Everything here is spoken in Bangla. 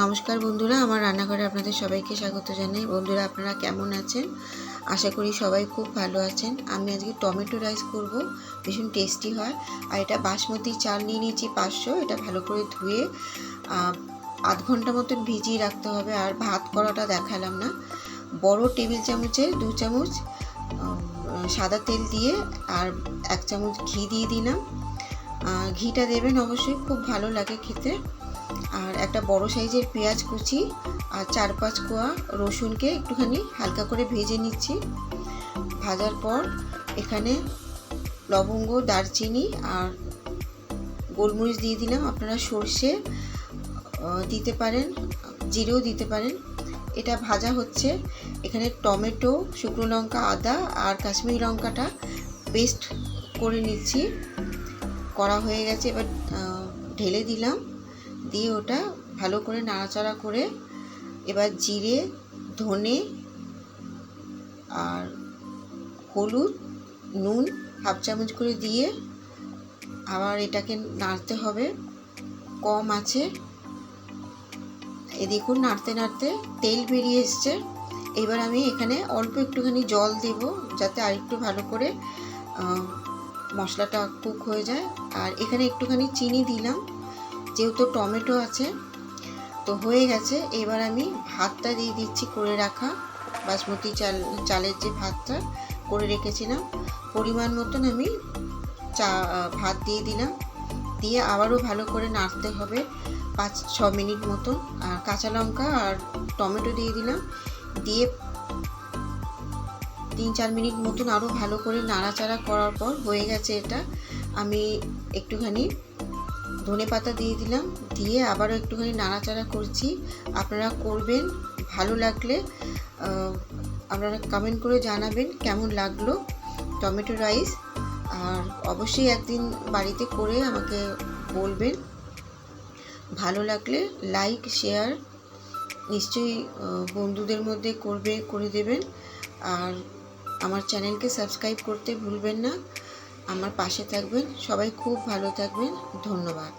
নমস্কার বন্ধুরা, আমার রান্নাঘরে আপনাদের সবাইকে স্বাগত জানাই। বন্ধুরা, আপনারা কেমন আছেন? আশা করি সবাই খুব ভালো আছেন। আমি আজকে টমেটো রাইস করব, ভীষণ টেস্টি হয়। আর এটা বাসমতি চাল নিয়ে নিয়েছি 500। এটা ভালো করে ধুয়ে আধ ঘন্টা মতন ভিজিয়ে রাখতে হবে। আর ভাত করাটা দেখালাম না। বড় টেবিল চামচে 2 চামচ সাদা তেল দিয়ে আর 1 চামচ ঘি দিয়ে দিলাম। ঘিটা দেবেন অবশ্যই, খুব ভালো লাগে খেতে। আর একটা বড় সাইজের পেঁয়াজ কুচি আর 4-5 কোয়া রসুনকে একটুখানি হালকা করে ভেজে নিচ্ছি। ভাজার পর এখানে লবঙ্গ, দারচিনি আর গোলমরিচ দিয়ে দিলাম। আপনারা সর্ষে দিতে পারেন, জিরেও দিতে পারেন। এটা ভাজা হচ্ছে। এখানে টমেটো, শুকনো লঙ্কা, আদা আর কাশ্মীরি লঙ্কাটা পেস্ট করে নিচ্ছি। করা হয়ে গেছে, এবার ঢেলে দিলাম। দিয়ে ওটা ভালো করে নাড়াচাড়া করে এবার জিরে, ধনে আর হলুদ, নুন 1/2 চামচ করে দিয়ে আবার এটাকে নাড়তে হবে কম আছে। দেখুন নাড়তে নাড়তে তেল বেরিয়ে এসছে। এবার আমি এখানে অল্প একটুখানি জল দেব, যাতে আরেকটু ভালো করে মশলাটা কুক হয়ে যায়। আর এখানে একটুখানি চিনি দিলাম, যেহেতু টমেটো আছে। তো হয়ে গেছে। এবার আমি ভাতটা দিয়ে দিচ্ছি, করে রাখা বাসমতি চালের যে ভাতটা করে রেখেছিলাম। পরিমাণ মতন আমি ভাত দিয়ে দিলাম। দিয়ে আবারও ভালো করে নাড়তে হবে 5-6 মিনিট মতন। আর কাঁচা লঙ্কা আর টমেটো দিয়ে দিলাম। দিয়ে 3-4 মিনিট মতন আরও ভালো করে নাড়াচাড়া করার পর হয়ে গেছে এটা। আমি একটুখানি ধনেপাতা দিয়ে দিলাম, দিয়ে আবারও একটুখানি নাড়াচাড়া করছি। আপনারা করবেন, ভালো লাগলে আপনারা কমেন্ট করে জানাবেন কেমন লাগলো টমেটো রাইস। আর অবশ্যই একদিন বাড়িতে করে আমাকে বলবেন। ভালো লাগলে লাইক, শেয়ার নিশ্চয়ই বন্ধুদের মধ্যে করে দেবেন। আর আমার চ্যানেলকে সাবস্ক্রাইব করতে ভুলবেন না। আমার পাশে থাকবেন। সবাই খুব ভালো থাকবেন। ধন্যবাদ।